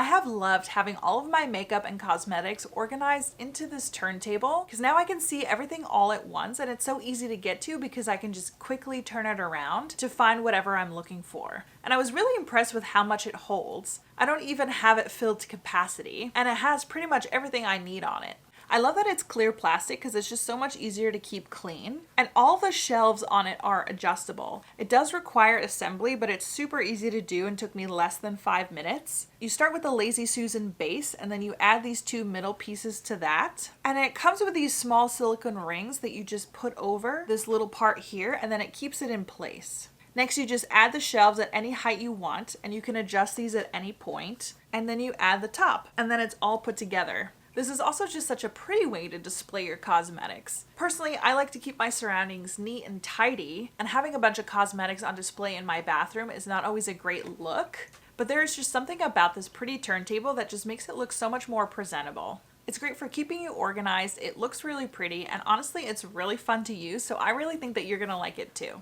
I have loved having all of my makeup and cosmetics organized into this turntable because now I can see everything all at once, and it's so easy to get to because I can just quickly turn it around to find whatever I'm looking for. And I was really impressed with how much it holds. I don't even have it filled to capacity, and it has pretty much everything I need on it. I love that it's clear plastic because it's just so much easier to keep clean. And all the shelves on it are adjustable. It does require assembly, but it's super easy to do and took me less than 5 minutes. You start with the Lazy Susan base, and then you add these 2 middle pieces to that. And it comes with these small silicone rings that you just put over this little part here, and then it keeps it in place. Next, you just add the shelves at any height you want, and you can adjust these at any point. And then you add the top, and then it's all put together. This is also just such a pretty way to display your cosmetics. Personally, I like to keep my surroundings neat and tidy, and having a bunch of cosmetics on display in my bathroom is not always a great look, but there is just something about this pretty turntable that just makes it look so much more presentable. It's great for keeping you organized, it looks really pretty, and honestly, it's really fun to use, so I really think that you're gonna like it too.